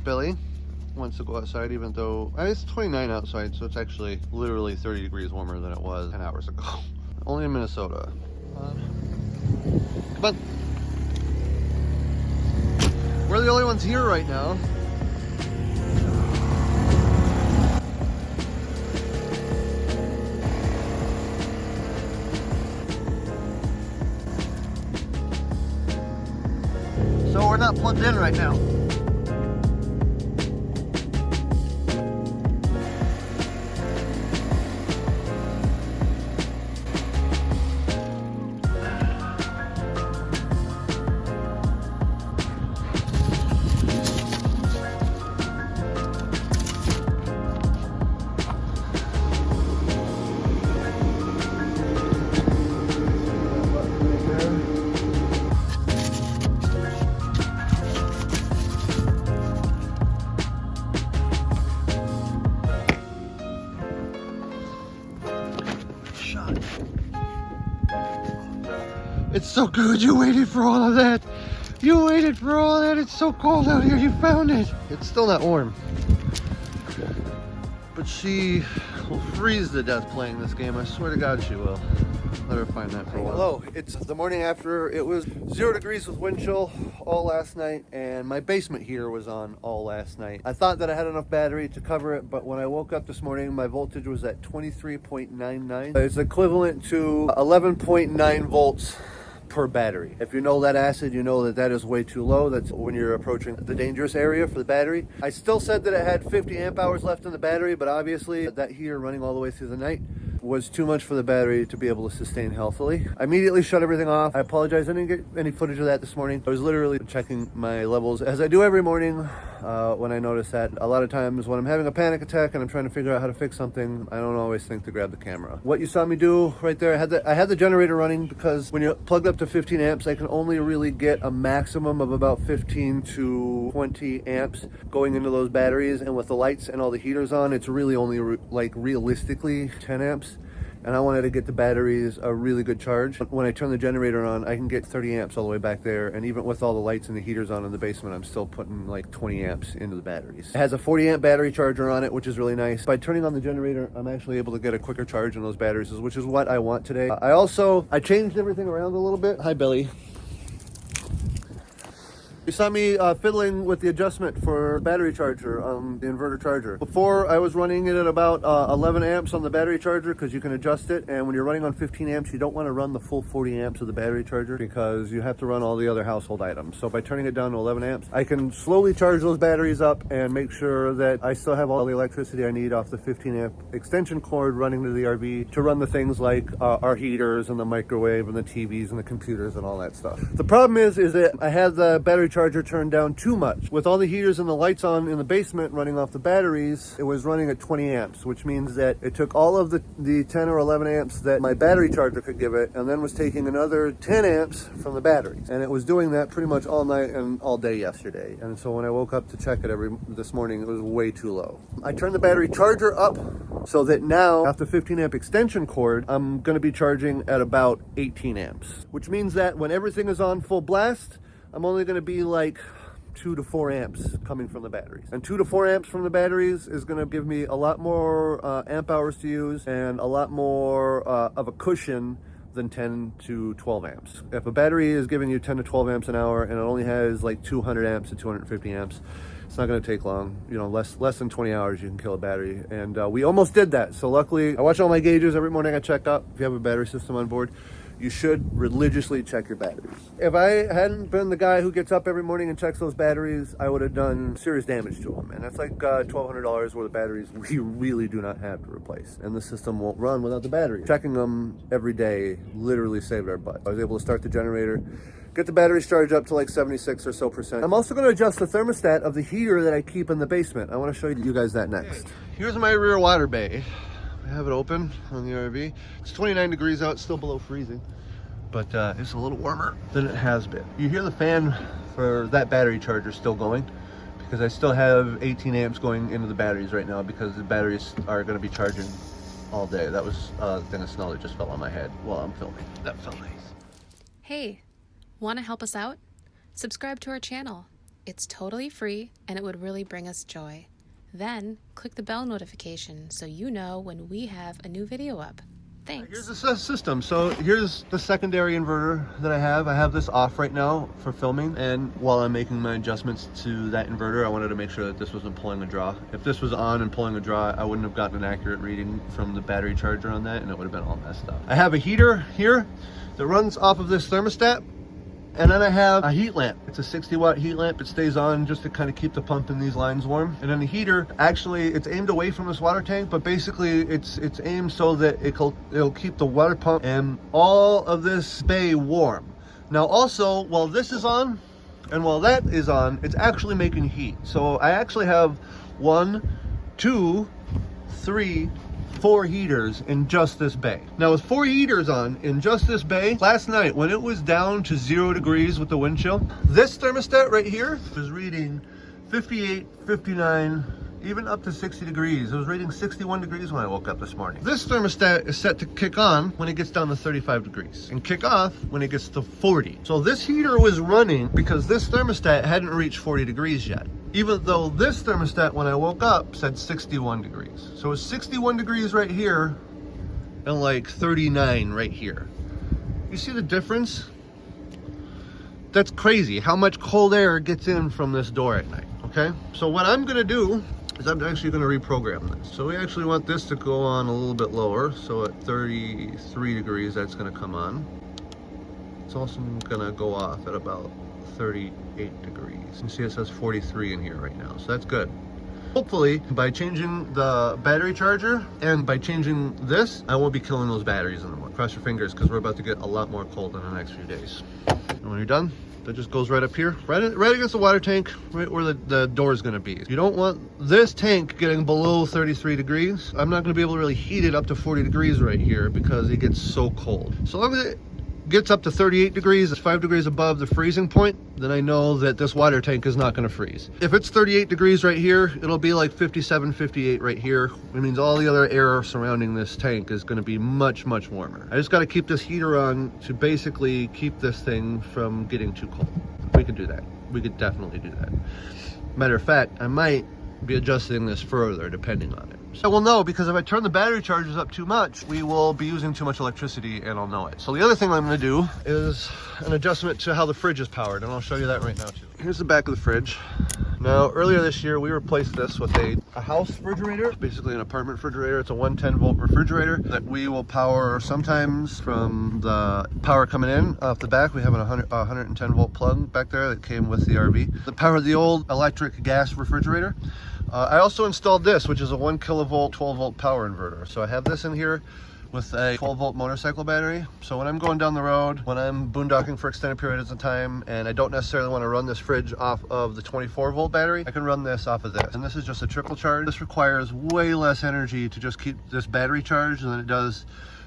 Billy wants to go outside, even though it's 29 outside, so it's actually literally 30 degrees warmer than it was 10 hours ago. Only in Minnesota. Come on. We're the only ones here right now. So we're not plugged in right now. It's so good you waited for all of that. You waited for all that. It's so cold out here. You found it. It's still not warm. But she will freeze to death playing this game. I swear to God she will. Let her find that for a while. Hello, it's the morning after. It was 0 degrees with wind chill all last night, and my basement heater was on all last night. I thought that I had enough battery to cover it, but when I woke up this morning, my voltage was at 23.99. It's equivalent to 11.9 volts per battery. If you know lead acid, you know that that is way too low. That's when you're approaching the dangerous area for the battery. I still said that it had 50 amp hours left in the battery, but obviously that heater running all the way through the night was too much for the battery to be able to sustain healthily. I immediately shut everything off. I apologize, I didn't get any footage of that this morning. I was literally checking my levels as I do every morning when I notice that a lot of times when I'm having a panic attack and I'm trying to figure out how to fix something, I don't always think to grab the camera. What you saw me do right there, I had the generator running because when you're plugged up to 15 amps, I can only really get a maximum of about 15 to 20 amps going into those batteries, and with the lights and all the heaters on, it's really only like realistically 10 amps. And I wanted to get the batteries a really good charge. When I turn the generator on, I can get 30 amps all the way back there. And even with all the lights and the heaters on in the basement, I'm still putting like 20 amps into the batteries. It has a 40 amp battery charger on it, which is really nice. By turning on the generator, I'm actually able to get a quicker charge in those batteries, which is what I want today. I changed everything around a little bit. Hi, Billy. You saw me fiddling with the adjustment for battery charger on the inverter charger. Before, I was running it at about 11 amps on the battery charger because you can adjust it. And when you're running on 15 amps, you don't want to run the full 40 amps of the battery charger because you have to run all the other household items. So by turning it down to 11 amps, I can slowly charge those batteries up and make sure that I still have all the electricity I need off the 15 amp extension cord running to the RV to run the things like our heaters and the microwave and the TVs and the computers and all that stuff. The problem is that I had the battery charger turned down too much. With all the heaters and the lights on in the basement running off the batteries, it was running at 20 amps, which means that it took all of the 10 or 11 amps that my battery charger could give it, and then was taking another 10 amps from the batteries. And it was doing that pretty much all night and all day yesterday. And so when I woke up to check it this morning, it was way too low. I turned the battery charger up so that now, off the 15 amp extension cord, I'm going to be charging at about 18 amps, which means that when everything is on full blast, I'm only going to be like 2 to 4 amps coming from the batteries. And 2 to 4 amps from the batteries is going to give me a lot more amp hours to use and a lot more of a cushion than 10 to 12 amps. If a battery is giving you 10 to 12 amps an hour and it only has like 200 amps to 250 amps, it's not going to take long. You know, less than 20 hours you can kill a battery. And we almost did that. So luckily, I watch all my gauges every morning. I check up if you have a battery system on board. You should religiously check your batteries. If I hadn't been the guy who gets up every morning and checks those batteries, I would have done serious damage to them. And that's like $1,200 worth of batteries we really do not have to replace. And the system won't run without the battery. Checking them every day literally saved our butt. I was able to start the generator, get the batteries charged up to like 76 or so percent. I'm also gonna adjust the thermostat of the heater that I keep in the basement. I wanna show you guys that next. Here's my rear water bay. I have it open on the RV. It's 29 degrees out, still below freezing, but it's a little warmer than it has been. You hear the fan for that battery charger still going because I still have 18 amps going into the batteries right now because the batteries are going to be charging all day. That was a thing of snow that just fell on my head while I'm filming. That felt nice. Hey, want to help us out? Subscribe to our channel. It's totally free and it would really bring us joy. Then click the bell notification so you know when we have a new video up. Thanks. Here's the system. So here's the secondary inverter that I have. I have this off right now for filming, and while I'm making my adjustments to that inverter, I wanted to make sure that this wasn't pulling a draw. If this was on and pulling a draw, I wouldn't have gotten an accurate reading from the battery charger on that, and it would have been all messed up. I have a heater here that runs off of this thermostat. And then I have a heat lamp. It's a 60-watt heat lamp. It stays on just to kind of keep the pump in these lines warm. And then the heater, actually, it's aimed away from this water tank, but basically it's aimed so that it'll keep the water pump and all of this bay warm. Now also, while this is on and while that is on, it's actually making heat. So I actually have 1, 2, 3, 4 heaters in just this bay. Now with 4 heaters on in just this bay, last night when it was down to 0 degrees with the wind chill, this thermostat right here was reading 58, 59, even up to 60 degrees. It was reading 61 degrees when I woke up this morning. This thermostat is set to kick on when it gets down to 35 degrees and kick off when it gets to 40. So this heater was running because this thermostat hadn't reached 40 degrees yet. Even though this thermostat, when I woke up, said 61 degrees. So it's 61 degrees right here and like 39 right here. You see the difference? That's crazy how much cold air gets in from this door at night, okay? So what I'm gonna do is I'm actually gonna reprogram this. So we actually want this to go on a little bit lower. So at 33 degrees, that's gonna come on. It's also gonna go off at about 38 degrees. You see it says 43 in here right now, so that's good. Hopefully, by changing the battery charger and by changing this, I won't be killing those batteries anymore. Cross your fingers, because we're about to get a lot more cold in the next few days. And when you're done, that just goes right up here, right against the water tank, right where the door is going to be. You don't want this tank getting below 33 degrees. I'm not going to be able to really heat it up to 40 degrees right here because it gets so cold. So long as it gets up to 38 degrees, it's 5 degrees above the freezing point, then I know that this water tank is not going to freeze. If it's 38 degrees right here, it'll be like 57, 58 right here. It means all the other air surrounding this tank is going to be much, much warmer. I just got to keep this heater on to basically keep this thing from getting too cold. We could do that. We could definitely do that. Matter of fact, I might be adjusting this further depending on it. So we'll know, because if I turn the battery chargers up too much, we will be using too much electricity and I'll know it. So the other thing I'm going to do is an adjustment to how the fridge is powered, and I'll show you that right now too. Here's the back of the fridge. Now earlier this year we replaced this with a house refrigerator, basically an apartment refrigerator. It's a 110 volt refrigerator that we will power sometimes from the power coming in off the back. We have a 110 volt plug back there that came with the RV. The power of the old electric gas refrigerator. I also installed this, which is a 1 kilovolt 12 volt power inverter. So I have this in here with a 12 volt motorcycle battery. So when I'm going down the road, when I'm boondocking for extended periods of time, and I don't necessarily want to run this fridge off of the 24 volt battery, I can run this off of this. And this is just a trickle charge. This requires way less energy to just keep this battery charged than it does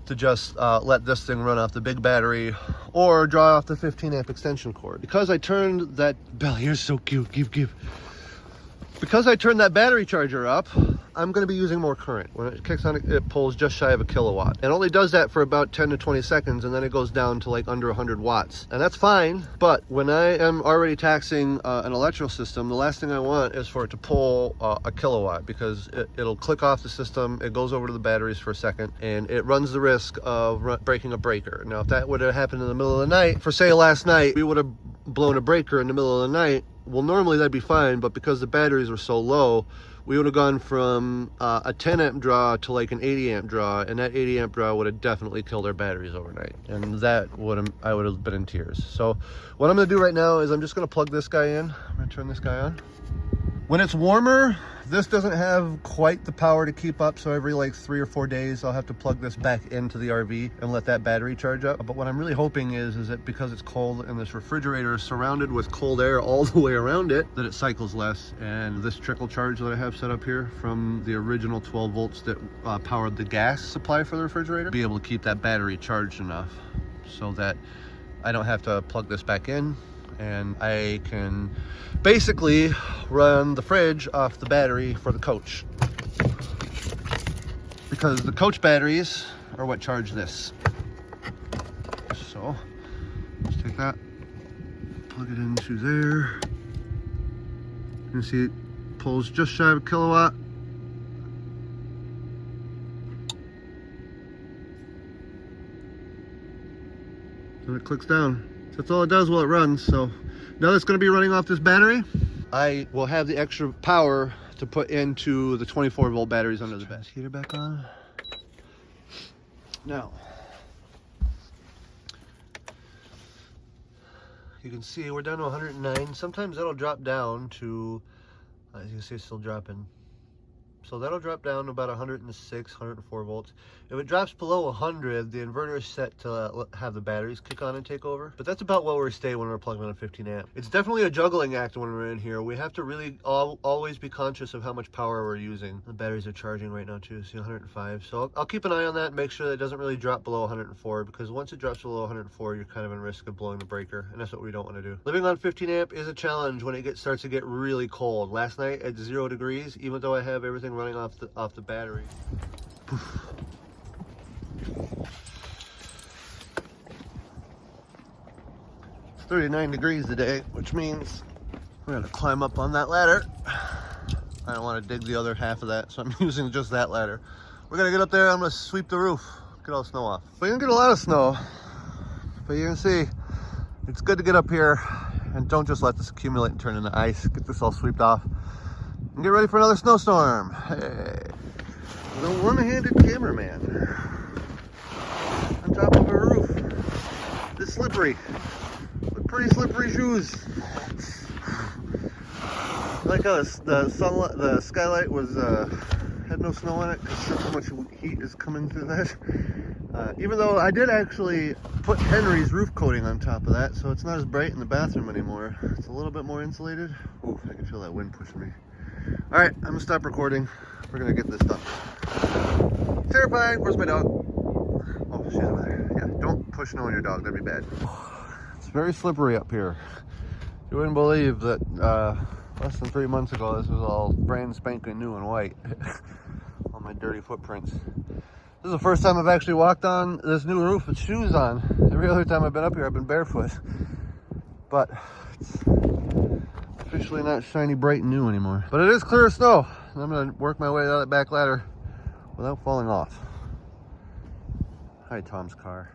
to just let this thing run off the big battery or draw off the 15 amp extension cord. Because I turned that, Belle, you're so cute, give. Because I turned that battery charger up, I'm going to be using more current. When it kicks on, it pulls just shy of a kilowatt. It only does that for about 10 to 20 seconds, and then it goes down to like under 100 watts. And that's fine, but when I am already taxing an electrical system, the last thing I want is for it to pull a kilowatt, because it'll click off the system, it goes over to the batteries for a second, and it runs the risk of breaking a breaker. Now, if that would have happened in the middle of the night, for say last night, we would have blown a breaker in the middle of the night. Well, normally that'd be fine, but because the batteries were so low, we would have gone from a 10 amp draw to like an 80 amp draw, and that 80 amp draw would have definitely killed our batteries overnight, and that would have, I would have been in tears. So what I'm gonna do right now is I'm just gonna plug this guy in. I'm gonna turn this guy on. When it's warmer, this doesn't have quite the power to keep up, so every like 3 or 4 days I'll have to plug this back into the RV and let that battery charge up. But what I'm really hoping is that because it's cold and this refrigerator is surrounded with cold air all the way around it, that it cycles less, and this trickle charge that I have set up here from the original 12 volts that powered the gas supply for the refrigerator, be able to keep that battery charged enough so that I don't have to plug this back in, and I can basically run the fridge off the battery for the coach, because the coach batteries are what charge this. So let's take that, plug it into there, You can see it pulls just shy of a kilowatt. And it clicks down. So that's all it does while it runs. So now it's going to be running off this battery. I will have the extra power to put into the 24 volt batteries under the bed. Heater back on. Now, you can see we're down to 109. Sometimes that'll drop down to, as you can see, it's still dropping. So that'll drop down to about 106, 104 volts. If it drops below 100, the inverter is set to have the batteries kick on and take over. But that's about where we stay when we're plugging on a 15 amp. It's definitely a juggling act when we're in here. We have to really always be conscious of how much power we're using. The batteries are charging right now too, see 105. So I'll keep an eye on that and make sure that it doesn't really drop below 104, because once it drops below 104, you're kind of in risk of blowing the breaker, and that's what we don't want to do. Living on 15 amp is a challenge when it starts to get really cold. Last night at 0 degrees, even though I have everything running off the battery. It's 39 degrees today, which means we're gonna climb up on that ladder. I don't want to dig the other half of that, so I'm using just that ladder. We're gonna get up there. I'm gonna sweep the roof, get all the snow off. But you're gonna get a lot of snow, but you can see it's good to get up here and don't just let this accumulate and turn into ice. Get this all swept off and get ready for another snowstorm. Hey, the one-handed cameraman on top of a roof. It's slippery, with pretty slippery shoes. I like how the skylight was had no snow on it, because so much heat is coming through that. Even though I did actually put Henry's roof coating on top of that, so it's not as bright in the bathroom anymore. It's a little bit more insulated. Ooh, I can feel that wind pushing me. All right, I'm gonna stop recording. We're gonna get this done. Terrifying. Where's my dog? Oh, she's over there. Yeah, don't push snow on your dog. That'd be bad. It's very slippery up here. You wouldn't believe that less than 3 months ago, this was all brand spanking new and white. All my dirty footprints. This is the first time I've actually walked on this new roof with shoes on. Every other time I've been up here, I've been barefoot. But it's officially not shiny, bright, and new anymore. But it is clear of snow. And I'm gonna work my way out that back ladder without falling off. Hi, Tom's car.